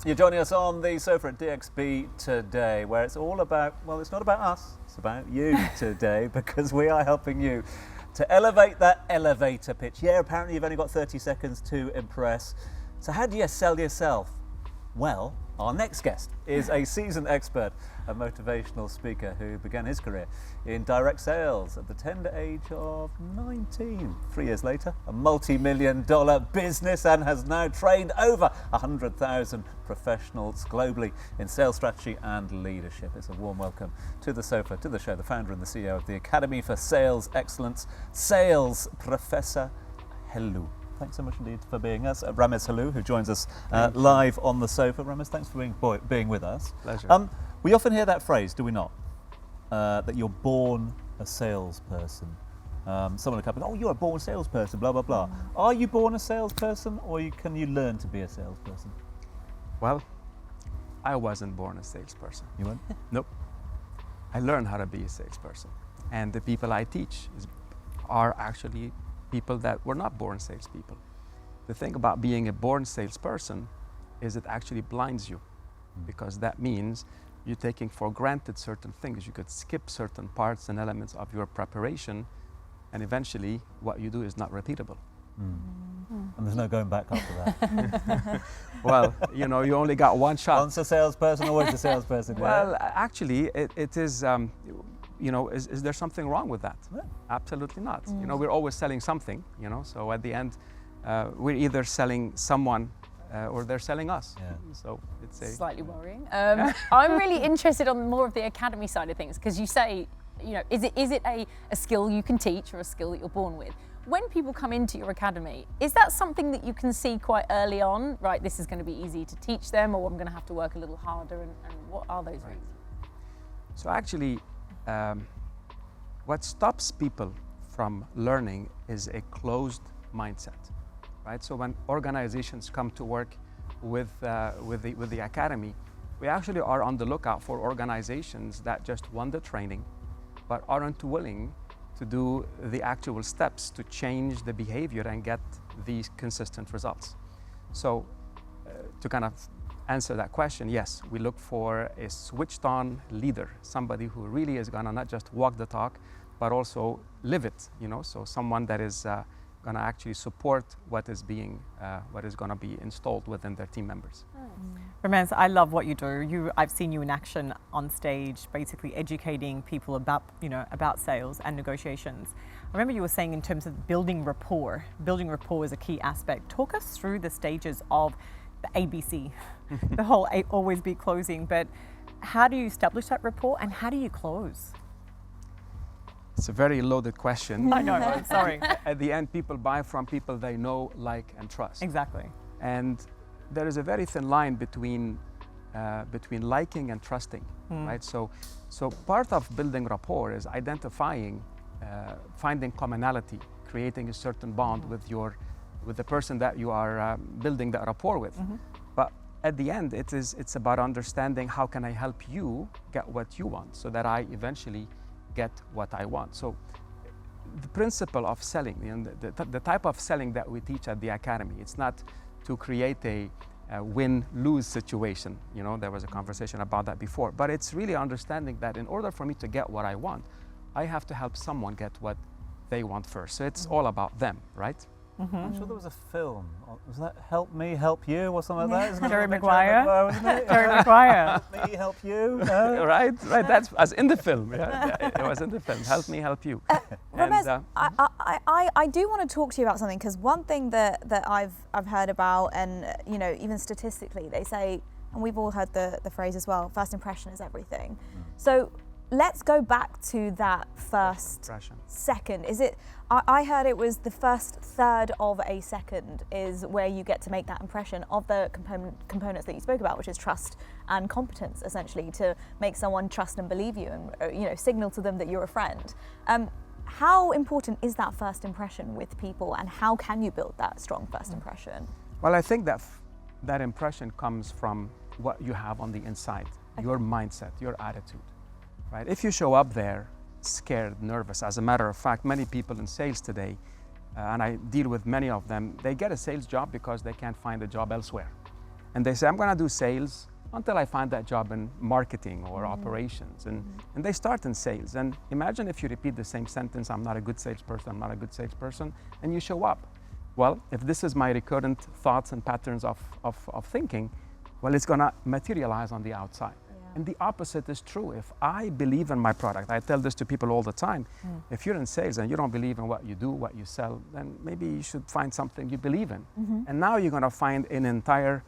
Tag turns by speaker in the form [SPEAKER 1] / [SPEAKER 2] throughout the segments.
[SPEAKER 1] You're joining us on the sofa at DXB today, where it's all about, well, it's not about us, it's about you today, because we are helping you to elevate that elevator pitch. Yeah, apparently you've only got 30 seconds to impress. So how do you sell yourself? Well, our next guest is a seasoned expert, a motivational speaker who began his career in direct sales at the tender age of 19. 3 years later, a multi-million-dollar business, and has now trained over 100,000 professionals globally in sales strategy and leadership. It's a warm welcome to the sofa, to the show, the founder and the CEO of the Academy for Sales Excellence, Sales Professor Helou. Thanks so much indeed for being us. Ramez Helou, who joins us live on the sofa. Ramez, thanks for being with us.
[SPEAKER 2] Pleasure.
[SPEAKER 1] We often hear that phrase, do we not? That you're born a salesperson. Someone will come and, oh, you're a born salesperson, blah, blah, blah. Are you born a salesperson, or can you learn to be a salesperson?
[SPEAKER 2] Well, I wasn't born a salesperson.
[SPEAKER 1] You weren't?
[SPEAKER 2] Nope. I learned how to be a salesperson. And the people I teach are actually people that were not born salespeople. The thing about being a born salesperson is it actually blinds you, because that means you're taking for granted certain things. You could skip certain parts and elements of your preparation, and eventually what you do is not repeatable.
[SPEAKER 1] And there's no going back after that.
[SPEAKER 2] Well, you know, you only got one shot.
[SPEAKER 1] Once a salesperson, always a salesperson.
[SPEAKER 2] Well, actually, it is, you know, is there something wrong with that?
[SPEAKER 1] Yeah.
[SPEAKER 2] Absolutely not. You know, we're always selling something, you know, so at the end, we're either selling someone or they're selling us.
[SPEAKER 1] Yeah.
[SPEAKER 2] So it's
[SPEAKER 3] slightly worrying. I'm really interested on more of the academy side of things, because you say, you know, is it a skill you can teach or a skill that you're born with? When people come into your academy, is that something that you can see quite early on, right, this is going to be easy to teach them, or I'm going to have to work a little harder, and what are those things?
[SPEAKER 2] So actually, what stops people from learning is a closed mindset, right? So when organizations come to work with the academy, we actually are on the lookout for organizations that just want the training, but aren't willing to do the actual steps to change the behavior and get these consistent results. So to kind of answer that question, yes, we look for a switched on leader, somebody who really is gonna not just walk the talk, but also live it, you know, so someone that is gonna actually support what is gonna be installed within their team members.
[SPEAKER 4] Ramez, I love what you do. I've seen you in action on stage, basically educating people about sales and negotiations. I remember you were saying in terms of building rapport is a key aspect. Talk us through the stages of the ABC, the whole always be closing, but how do you establish that rapport and how do you close?
[SPEAKER 2] It's a very loaded question.
[SPEAKER 4] I know, I'm sorry.
[SPEAKER 2] At the end, people buy from people they know, like, and trust.
[SPEAKER 4] Exactly.
[SPEAKER 2] And there is a very thin line between liking and trusting, right? So part of building rapport is identifying, finding commonality, creating a certain bond with the person that you are building that rapport with. But at the end, it's about understanding how can I help you get what you want, so that I eventually get what I want. So the principle of selling, you know, the type of selling that we teach at the Academy, it's not to create a win-lose situation. You know, there was a conversation about that before, but it's really understanding that in order for me to get what I want, I have to help someone get what they want first. So it's all about them, right?
[SPEAKER 1] I'm sure there was a film. Was that Help Me, Help You, or something like that? Isn't it?
[SPEAKER 4] Jerry Maguire,
[SPEAKER 1] wasn't it?
[SPEAKER 4] Jerry Maguire.
[SPEAKER 1] Help Me, Help You. No?
[SPEAKER 2] Right, that's as in the film. Yeah, it was in the film. Help me, help you.
[SPEAKER 5] Ramez, I do want to talk to you about something, because one thing that I've heard about, and you know, even statistically, they say, and we've all heard the phrase as well, first impression is everything. So let's go back to that first second. Is it? I heard it was the first third of a second is where you get to make that impression of the components that you spoke about, which is trust and competence, essentially, to make someone trust and believe you, and you know, signal to them that you're a friend. How important is that first impression with people, and how can you build that strong first impression?
[SPEAKER 2] Well, I think that impression comes from what you have on the inside, your mindset, your attitude, right? If you show up there scared, nervous, as a matter of fact, many people in sales today, and I deal with many of them, they get a sales job because they can't find a job elsewhere. And they say, I'm going to do sales until I find that job in marketing or operations. And they start in sales. And imagine if you repeat the same sentence, I'm not a good salesperson, I'm not a good salesperson, and you show up. Well, if this is my recurrent thoughts and patterns of thinking, well, it's going to materialize on the outside. And the opposite is true. If I believe in my product, I tell this to people all the time, if you're in sales and you don't believe in what you do, what you sell, then maybe you should find something you believe in. And now you're going to find an entire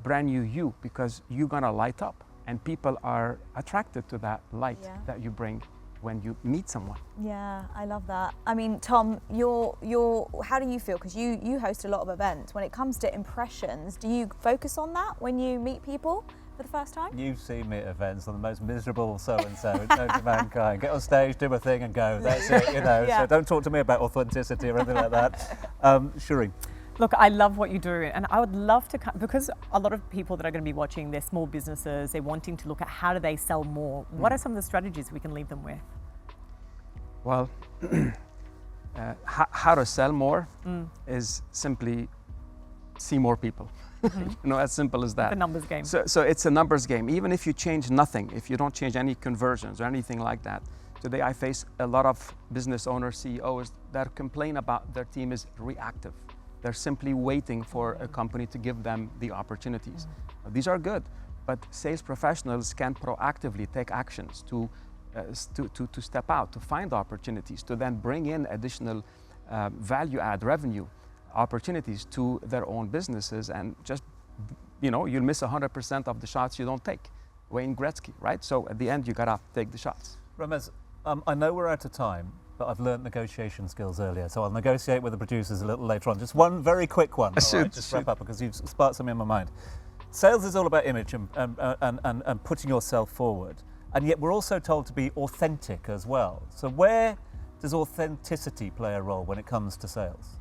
[SPEAKER 2] brand new you, because you're going to light up, and people are attracted to that light that you bring when you meet someone.
[SPEAKER 5] Yeah, I love that. I mean, Tom, how do you feel? Because you host a lot of events. When it comes to impressions, do you focus on that when you meet people for the first time?
[SPEAKER 1] You've seen me at events on the most miserable so-and-so, known to mankind. Get on stage, do a thing and go. That's it, you know. So don't talk to me about authenticity or anything like that. Shireen.
[SPEAKER 4] Look, I love what you do, and I would love to because a lot of people that are going to be watching, they're small businesses, they're wanting to look at how do they sell more. What are some of the strategies we can leave them with?
[SPEAKER 2] Well, how to sell more is simply see more people. As simple as that.
[SPEAKER 4] The numbers game.
[SPEAKER 2] So it's a numbers game. Even if you change nothing, if you don't change any conversions or anything like that. Today I face a lot of business owners, CEOs that complain about their team is reactive. They're simply waiting for a company to give them the opportunities. These are good, but sales professionals can proactively take actions to step out, to find opportunities, to then bring in additional value add revenue opportunities to their own businesses, and just, you'll miss 100% of the shots you don't take. Wayne Gretzky, right? So at the end, you gotta take the shots.
[SPEAKER 1] Ramez, I know we're out of time, but I've learned negotiation skills earlier, so I'll negotiate with the producers a little later on. Just one very quick one, just wrap up, because you've sparked something in my mind. Sales is all about image and putting yourself forward, and yet we're also told to be authentic as well. So where does authenticity play a role when it comes to sales?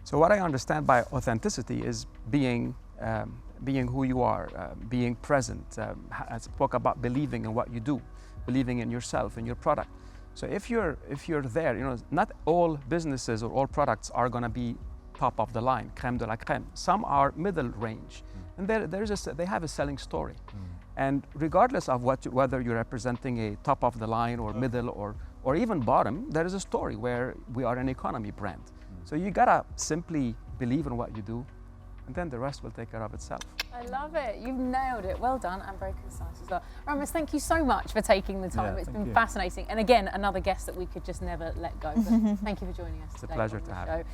[SPEAKER 2] So what I understand by authenticity is being who you are, being present. I spoke about believing in what you do, believing in yourself and your product. So if you're there, not all businesses or all products are going to be top of the line, crème de la crème. Some are middle range, and they have a selling story. And regardless of whether you're representing a top of the line or middle or even bottom, there is a story where we are an economy brand. So you gotta simply believe in what you do, and then the rest will take care of itself.
[SPEAKER 3] I love it. You've nailed it. Well done, and very concise as well. Ramez, thank you so much for taking the time. It's been fascinating. And again, another guest that we could just never let go. But thank you for joining us today.
[SPEAKER 2] It's a pleasure to have you.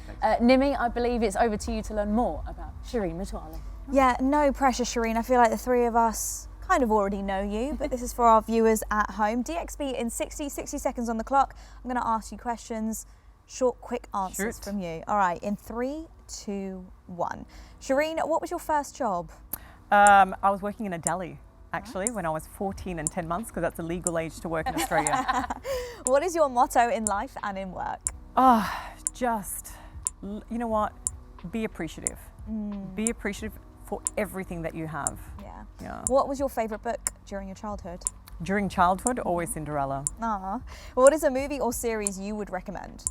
[SPEAKER 3] Nimi, I believe it's over to you to learn more about Shireen Mutwalli.
[SPEAKER 5] Yeah, no pressure, Shireen. I feel like the three of us kind of already know you, but this is for our viewers at home. DXB in 60 seconds on the clock. I'm going to ask you questions, short, quick answers from you. All right, in 3, 2, 1. Shireen, what was your first job?
[SPEAKER 4] I was working in a deli, actually, when I was 14 and 10 months, because that's a legal age to work in Australia.
[SPEAKER 5] What is your motto in life and in work?
[SPEAKER 4] You know what? Be appreciative. Be appreciative for everything that you have. Yeah.
[SPEAKER 5] What was your favourite book during your childhood?
[SPEAKER 4] During childhood, always Cinderella.
[SPEAKER 5] What is a movie or series you would recommend?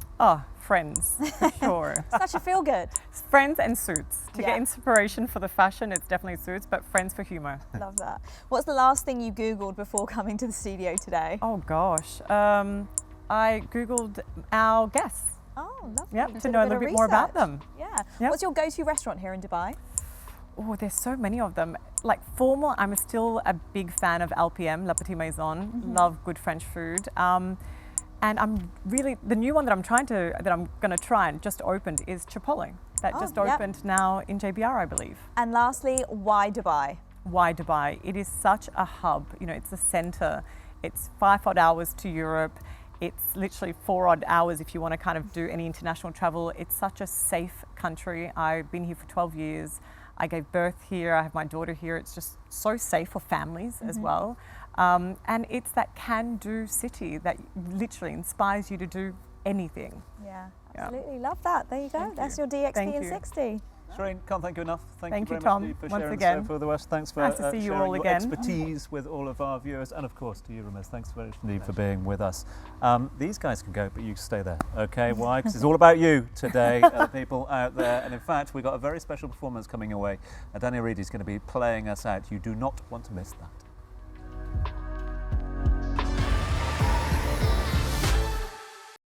[SPEAKER 4] Friends, for sure.
[SPEAKER 5] Such a feel-good.
[SPEAKER 4] Friends and Suits. To get inspiration for the fashion, it's definitely Suits, but Friends for humour.
[SPEAKER 5] Love that. What's the last thing you Googled before coming to the studio today?
[SPEAKER 4] Oh gosh, I Googled our guests.
[SPEAKER 5] Oh, lovely.
[SPEAKER 4] Yep, to know a little bit more about them.
[SPEAKER 5] Yeah.
[SPEAKER 4] Yep.
[SPEAKER 5] What's your go-to restaurant here in Dubai?
[SPEAKER 4] Oh, there's so many of them. Like formal, I'm still a big fan of LPM, La Petite Maison. Love good French food. And I'm really, the new one that I'm gonna try and just opened is Chipotle. That just opened now in JBR, I believe.
[SPEAKER 5] And lastly, why Dubai?
[SPEAKER 4] Why Dubai? It is such a hub. It's a center. It's 5 odd hours to Europe. It's literally 4 odd hours if you want to kind of do any international travel. It's such a safe country. I've been here for 12 years. I gave birth here. I have my daughter here. It's just so safe for families as well. And it's that can-do city that literally inspires you to do anything.
[SPEAKER 5] Yeah, absolutely. Love that. There you go. That's your DXB in 60.
[SPEAKER 1] Shireen, can't thank you enough. Thank
[SPEAKER 4] Thank
[SPEAKER 1] you
[SPEAKER 4] you,
[SPEAKER 1] very
[SPEAKER 4] Tom,
[SPEAKER 1] much indeed for
[SPEAKER 4] once
[SPEAKER 1] sharing
[SPEAKER 4] again.
[SPEAKER 1] so far with us. Thanks for
[SPEAKER 4] Nice to see you
[SPEAKER 1] sharing
[SPEAKER 4] all
[SPEAKER 1] your
[SPEAKER 4] again.
[SPEAKER 1] expertise with all of our viewers, and of course to you, Ramez. Thanks very much indeed for being with us. These guys can go, but you stay there, okay? Why? Because it's all about you today, people out there. And in fact, we've got a very special performance coming your way. Danny Reed is going to be playing us out. You do not want to miss that.